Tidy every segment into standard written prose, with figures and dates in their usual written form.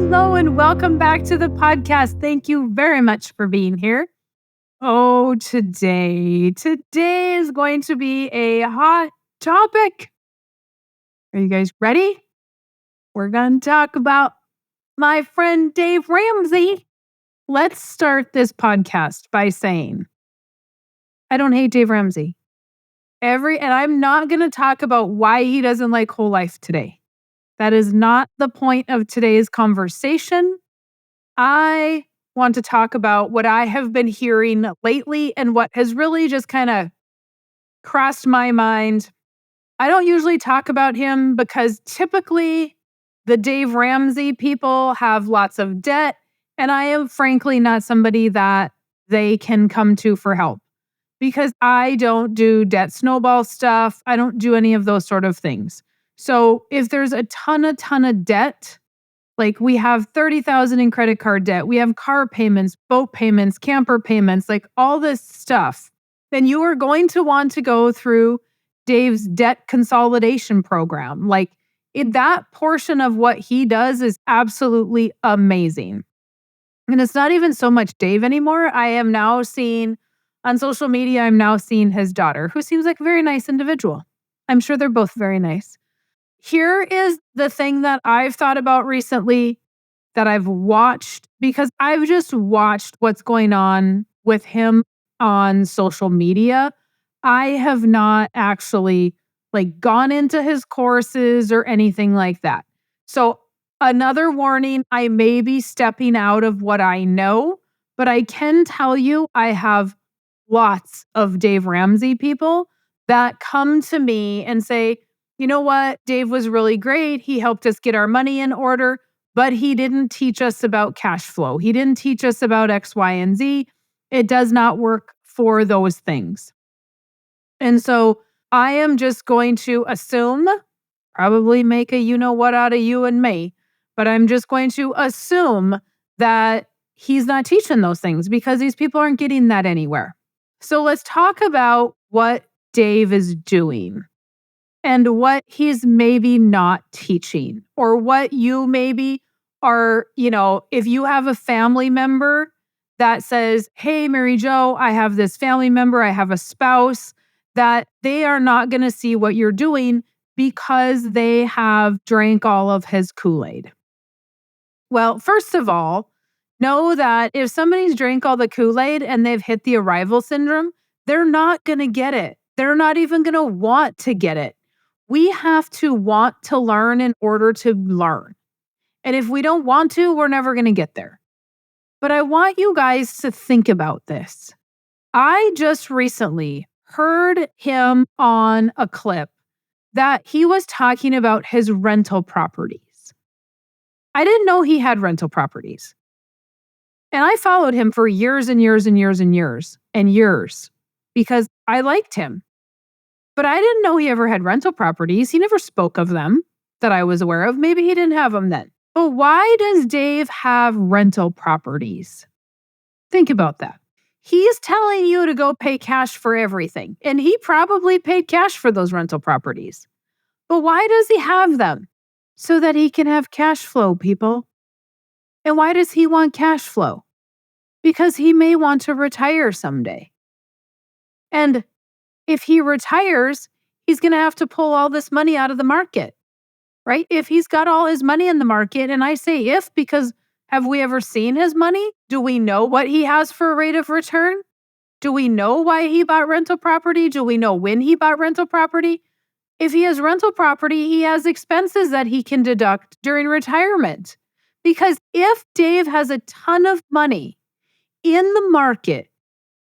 Hello and welcome back to the podcast. Thank you very much for being here. Oh, today is going to be a hot topic. Are you guys ready? We're going to talk about my friend Dave Ramsey. Let's start this podcast by saying, I don't hate Dave Ramsey. And I'm not going to talk about why he doesn't like whole life today. That is not the point of today's conversation. I want to talk about what I have been hearing lately and what has really just kind of crossed my mind. I don't usually talk about him because typically the Dave Ramsey people have lots of debt, and I am frankly not somebody that they can come to for help because I don't do debt snowball stuff. I don't do any of those sort of things. So if there's a ton of debt, like we have 30,000 in credit card debt, we have car payments, boat payments, camper payments, like all this stuff, then you are going to want to go through Dave's debt consolidation program. That portion of what he does is absolutely amazing. And it's not even so much Dave anymore. I am now seeing on social media, I'm now seeing his daughter, who seems like a very nice individual. I'm sure they're both very nice. Here is the thing that I've thought about recently that I've watched, because I've just watched what's going on with him on social media. I have not actually gone into his courses or anything like that. So another warning, I may be stepping out of what I know, but I can tell you I have lots of Dave Ramsey people that come to me and say, you know what? Dave was really great. He helped us get our money in order, but he didn't teach us about cash flow. He didn't teach us about X, Y, and Z. It does not work for those things. And so I am just going to assume, probably make a you know what out of you and me, but I'm just going to assume that he's not teaching those things because these people aren't getting that anywhere. So let's talk about what Dave is doing and what he's maybe not teaching, or what you maybe are, if you have a family member that says, hey, Mary Jo, I have this family member, I have a spouse, that they are not going to see what you're doing because they have drank all of his Kool-Aid. Well, first of all, know that if somebody's drank all the Kool-Aid and they've hit the arrival syndrome, they're not going to get it. They're not even going to want to get it. We have to want to learn in order to learn. And if we don't want to, we're never going to get there. But I want you guys to think about this. I just recently heard him on a clip that he was talking about his rental properties. I didn't know he had rental properties. And I followed him for years and years and years and years and years because I liked him. But I didn't know he ever had rental properties. He never spoke of them that I was aware of. Maybe he didn't have them then. But why does Dave have rental properties? Think about that. He's telling you to go pay cash for everything. And he probably paid cash for those rental properties. But why does he have them? So that he can have cash flow, people. And why does he want cash flow? Because he may want to retire someday. And if he retires, he's going to have to pull all this money out of the market, right? If he's got all his money in the market, and I say if because have we ever seen his money? Do we know what he has for a rate of return? Do we know why he bought rental property? Do we know when he bought rental property? If he has rental property, he has expenses that he can deduct during retirement. Because if Dave has a ton of money in the market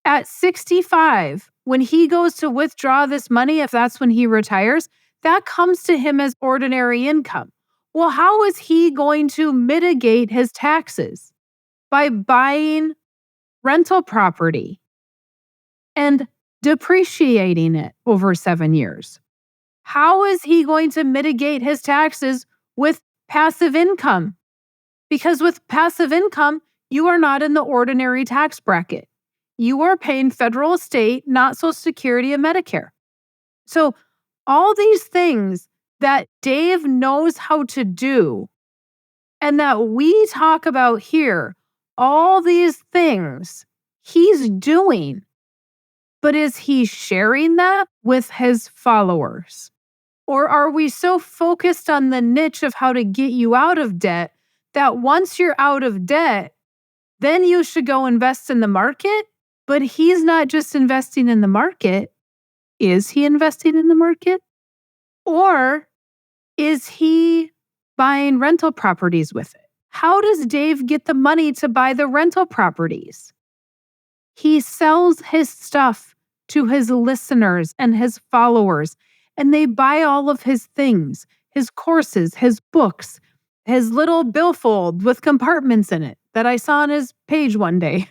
at 65, when he goes to withdraw this money, if that's when he retires, that comes to him as ordinary income. Well, how is he going to mitigate his taxes? By buying rental property and depreciating it over 7 years. How is he going to mitigate his taxes with passive income? Because with passive income, you are not in the ordinary tax bracket. You are paying federal, state, not Social Security, and Medicare. So all these things that Dave knows how to do and that we talk about here, all these things he's doing, but is he sharing that with his followers? Or are we so focused on the niche of how to get you out of debt that once you're out of debt, then you should go invest in the market? But he's not just investing in the market. Is he investing in the market? Or is he buying rental properties with it? How does Dave get the money to buy the rental properties? He sells his stuff to his listeners and his followers, and they buy all of his things, his courses, his books, his little billfold with compartments in it that I saw on his page one day.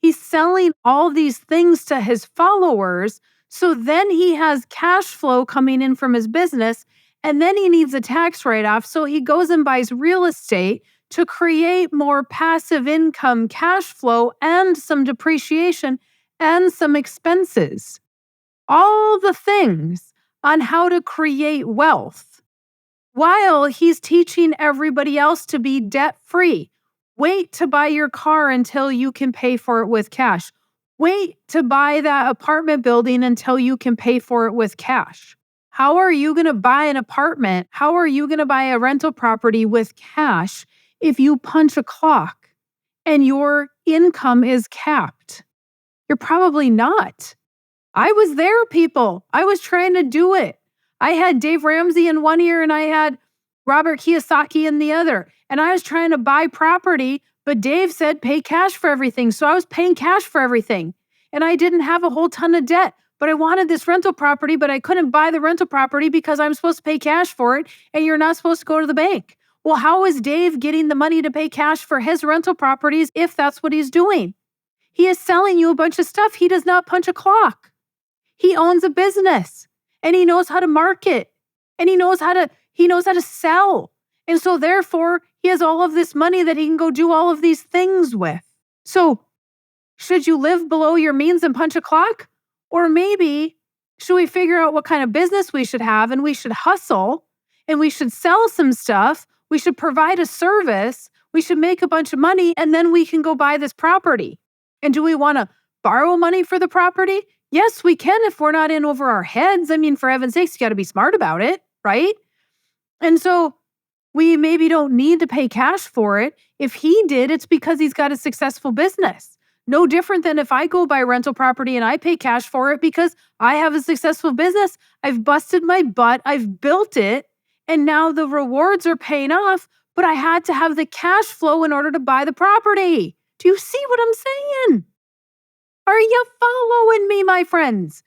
He's selling all these things to his followers, so then he has cash flow coming in from his business, and then he needs a tax write-off, so he goes and buys real estate to create more passive income cash flow and some depreciation and some expenses. All the things on how to create wealth while he's teaching everybody else to be debt-free. Wait to buy your car until you can pay for it with cash. Wait to buy that apartment building until you can pay for it with cash. How are you going to buy an apartment? How are you going to buy a rental property with cash if you punch a clock and your income is capped? You're probably not. I was there, people. I was trying to do it. I had Dave Ramsey in one ear and I had Robert Kiyosaki in the other. And I was trying to buy property, but Dave said pay cash for everything. So I was paying cash for everything. And I didn't have a whole ton of debt, but I wanted this rental property, but I couldn't buy the rental property because I'm supposed to pay cash for it and you're not supposed to go to the bank. Well, how is Dave getting the money to pay cash for his rental properties if that's what he's doing? He is selling you a bunch of stuff. He does not punch a clock. He owns a business and he knows how to market and he knows how to sell. And so therefore, he has all of this money that he can go do all of these things with. So should you live below your means and punch a clock? Or maybe should we figure out what kind of business we should have and we should hustle and we should sell some stuff. We should provide a service. We should make a bunch of money and then we can go buy this property. And do we want to borrow money for the property? Yes, we can if we're not in over our heads. I mean, for heaven's sakes, you got to be smart about it, right? And so we maybe don't need to pay cash for it. If he did, it's because he's got a successful business. No different than if I go buy rental property and I pay cash for it because I have a successful business. I've busted my butt. I've built it. And now the rewards are paying off, but I had to have the cash flow in order to buy the property. Do you see what I'm saying? Are you following me, my friends?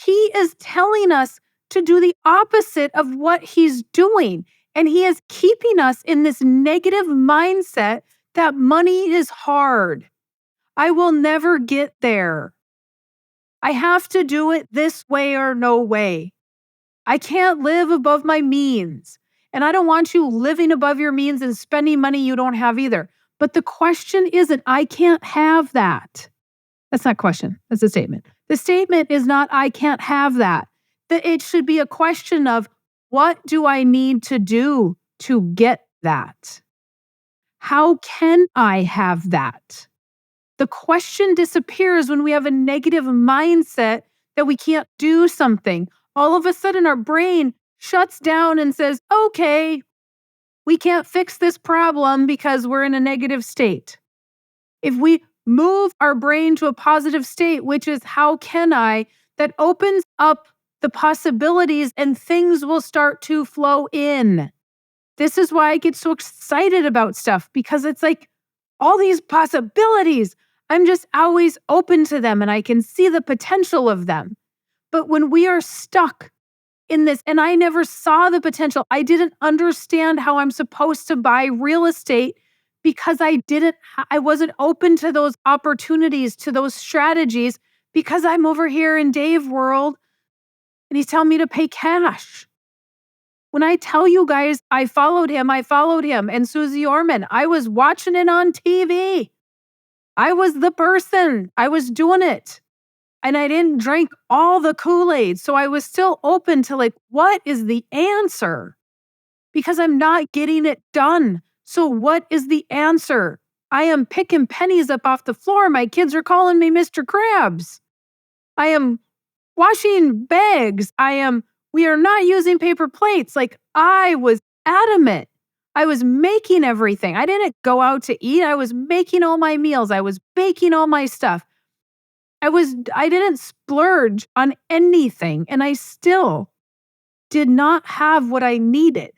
He is telling us to do the opposite of what he's doing. And he is keeping us in this negative mindset that money is hard. I will never get there. I have to do it this way or no way. I can't live above my means. And I don't want you living above your means and spending money you don't have either. But the question isn't, I can't have that. That's not a question. That's a statement. The statement is not, I can't have that. That it should be a question of, what do I need to do to get that? How can I have that? The question disappears when we have a negative mindset that we can't do something. All of a sudden, our brain shuts down and says, okay, we can't fix this problem because we're in a negative state. If we move our brain to a positive state, which is how can I, that opens up the possibilities and things will start to flow in. This is why I get so excited about stuff because it's like all these possibilities. I'm just always open to them and I can see the potential of them. But when we are stuck in this, and I never saw the potential, I didn't understand how I'm supposed to buy real estate because I wasn't open to those opportunities, to those strategies, because I'm over here in Dave world and he's telling me to pay cash. When I tell you guys, I followed him and Susie Orman. I was watching it on TV. I was the person. I was doing it. And I didn't drink all the Kool-Aid. So I was still open to like, what is the answer? Because I'm not getting it done. So what is the answer? I am picking pennies up off the floor. My kids are calling me Mr. Krabs. I am washing bags. We are not using paper plates. Like, I was adamant. I was making everything. I didn't go out to eat. I was making all my meals. I was baking all my stuff. I didn't splurge on anything, and I still did not have what I needed.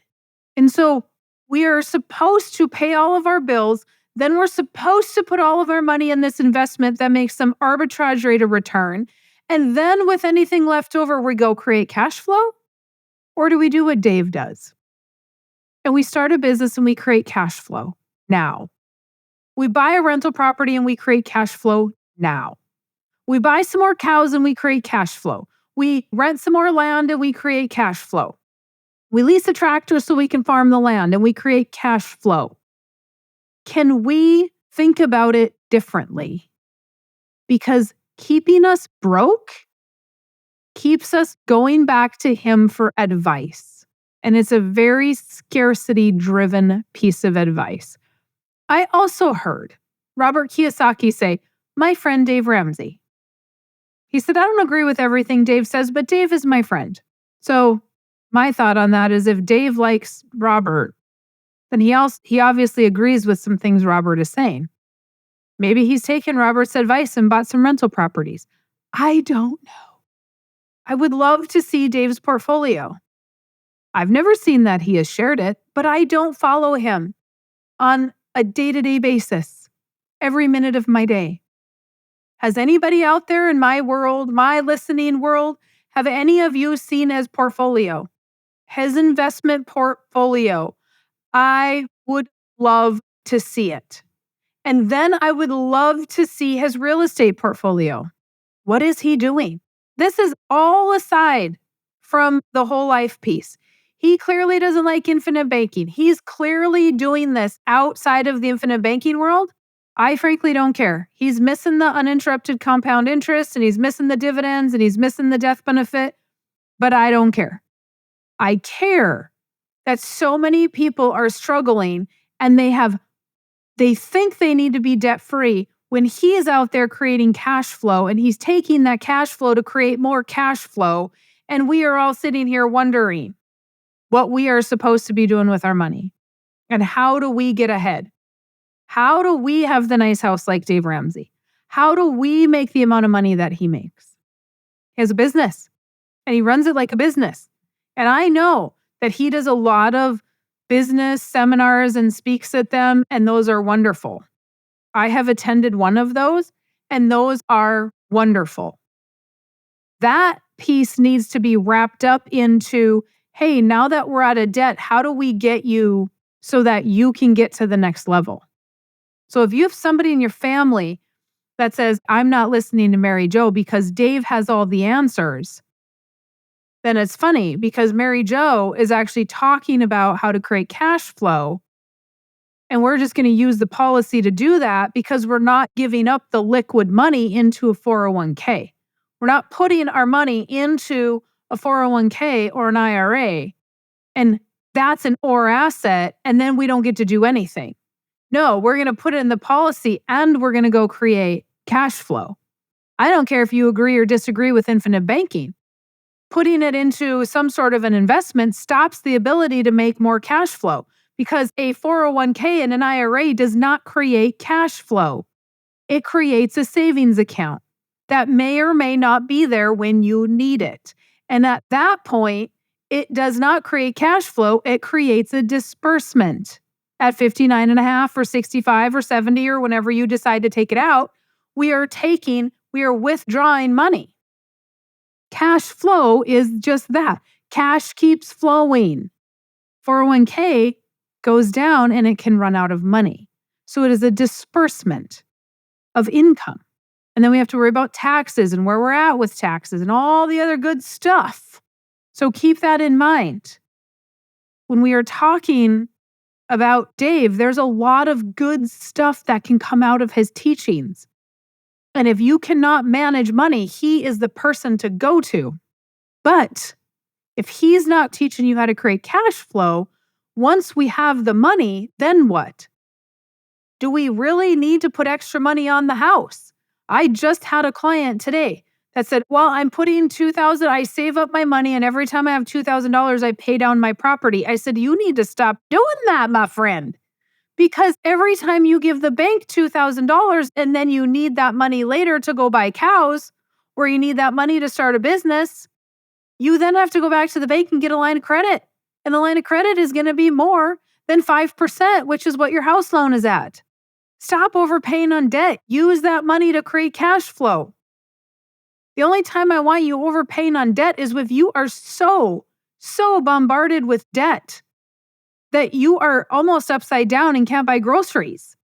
And so we are supposed to pay all of our bills. Then we're supposed to put all of our money in this investment that makes some arbitrage rate of return. And then with anything left over, we go create cash flow? Or do we do what Dave does? And we start a business and we create cash flow now. We buy a rental property and we create cash flow now. We buy some more cows and we create cash flow. We rent some more land and we create cash flow. We lease a tractor so we can farm the land and we create cash flow. Can we think about it differently? Because keeping us broke keeps us going back to him for advice. And it's a very scarcity-driven piece of advice. I also heard Robert Kiyosaki say, my friend Dave Ramsey. He said, I don't agree with everything Dave says, but Dave is my friend. So my thought on that is if Dave likes Robert, then he obviously agrees with some things Robert is saying. Maybe he's taken Robert's advice and bought some rental properties. I don't know. I would love to see Dave's portfolio. I've never seen that he has shared it, but I don't follow him on a day-to-day basis, every minute of my day. Has anybody out there in my world, my listening world, have any of you seen his portfolio? His investment portfolio? I would love to see it. And then I would love to see his real estate portfolio. What is he doing? This is all aside from the whole life piece. He clearly doesn't like infinite banking. He's clearly doing this outside of the infinite banking world. I frankly don't care. He's missing the uninterrupted compound interest and he's missing the dividends and he's missing the death benefit, but I don't care. I care that so many people are struggling and they think they need to be debt-free when he is out there creating cash flow and he's taking that cash flow to create more cash flow. And we are all sitting here wondering what we are supposed to be doing with our money and how do we get ahead? How do we have the nice house like Dave Ramsey? How do we make the amount of money that he makes? He has a business and he runs it like a business. And I know that he does a lot of business seminars and speaks at them, and those are wonderful. I have attended one of those, and those are wonderful. That piece needs to be wrapped up into, hey, now that we're out of debt, how do we get you so that you can get to the next level? So if you have somebody in your family that says, I'm not listening to Mary Jo because Dave has all the answers, then it's funny because Mary Jo is actually talking about how to create cash flow. And we're just going to use the policy to do that because we're not giving up the liquid money into a 401k. We're not putting our money into a 401k or an IRA. And that's an or asset. And then we don't get to do anything. No, we're going to put it in the policy and we're going to go create cash flow. I don't care if you agree or disagree with infinite banking. Putting it into some sort of an investment stops the ability to make more cash flow because a 401k and an IRA does not create cash flow. It creates a savings account that may or may not be there when you need it. And at that point, it does not create cash flow. It creates a disbursement at 59.5 or 65 or 70 or whenever you decide to take it out. We are withdrawing money. Cash flow is just that. Cash keeps flowing. 401k goes down and it can run out of money. So it is a disbursement of income. And then we have to worry about taxes and where we're at with taxes and all the other good stuff. So keep that in mind. When we are talking about Dave, there's a lot of good stuff that can come out of his teachings. And if you cannot manage money, he is the person to go to. But if he's not teaching you how to create cash flow, Once we have the money, then what? Do we really need to put extra money on the house? I just had a client today that said, well, I'm putting 2,000, I save up my money and every time I have $2,000, I pay down my property. I said, you need to stop doing that, my friend. Because every time you give the bank $2,000 and then you need that money later to go buy cows or you need that money to start a business, you then have to go back to the bank and get a line of credit. And the line of credit is going to be more than 5%, which is what your house loan is at. Stop overpaying on debt. Use that money to create cash flow. The only time I want you overpaying on debt is if you are so bombarded with debt that you are almost upside down and can't buy groceries.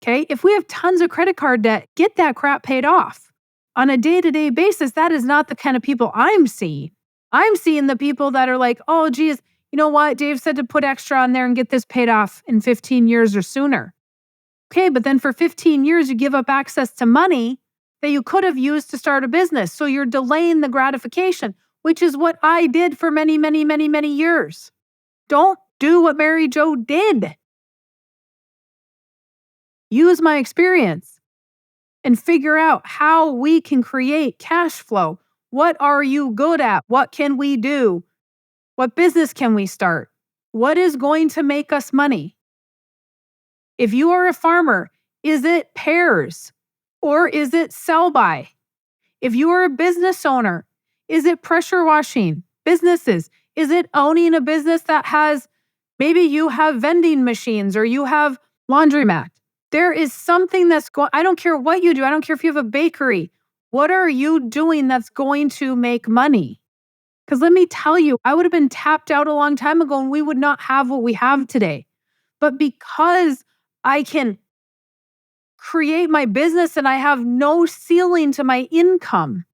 Okay? If we have tons of credit card debt, get that crap paid off. On a day-to-day basis, that is not the kind of people I'm seeing. I'm seeing the people that are like, oh, geez, you know what? Dave said to put extra on there and get this paid off in 15 years or sooner. Okay, but then for 15 years, you give up access to money that you could have used to start a business. So you're delaying the gratification, which is what I did for many, many, many, many years. Don't do what Mary Jo did. Use my experience and figure out how we can create cash flow. What are you good at? What can we do? What business can we start? What is going to make us money? If you are a farmer, is it pears or is it sell by? If you are a business owner, is it pressure washing businesses? Is it owning a business that has, maybe you have vending machines or you have laundromat? There is something that's going, I don't care what you do. I don't care if you have a bakery. What are you doing that's going to make money? Because let me tell you, I would have been tapped out a long time ago and we would not have what we have today. But because I can create my business and I have no ceiling to my income,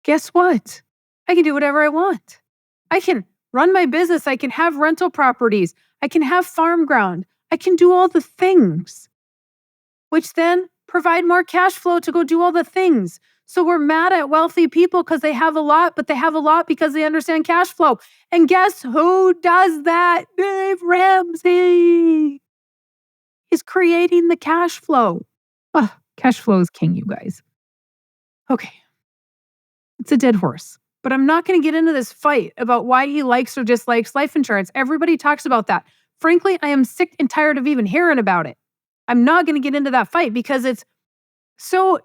guess what? I can do whatever I want. I can run my business. I can have rental properties. I can have farm ground. I can do all the things, which then provide more cash flow to go do all the things. So we're mad at wealthy people because they have a lot, but they have a lot because they understand cash flow. And guess who does that? Dave Ramsey. He's creating the cash flow. Oh, cash flow is king, you guys. Okay. It's a dead horse. But I'm not going to get into this fight about why he likes or dislikes life insurance. Everybody talks about that. Frankly, I am sick and tired of even hearing about it. I'm not going to get into that fight because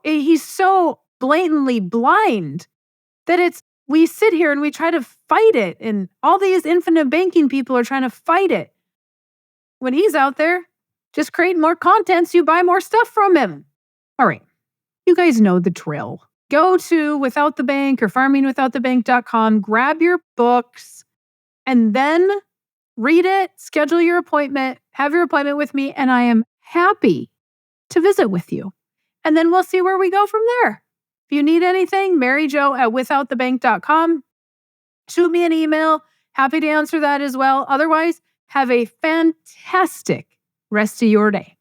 he's so blatantly blind that we sit here and we try to fight it. And all these infinite banking people are trying to fight it. When he's out there just creating more content so you buy more stuff from him. All right. You guys know the drill. Go to Without the Bank or farmingwithoutthebank.com, grab your books, and then read it, schedule your appointment, have your appointment with me, and I am happy to visit with you. And then we'll see where we go from there. If you need anything, maryjo@withoutthebank.com. Shoot me an email. Happy to answer that as well. Otherwise, have a fantastic rest of your day.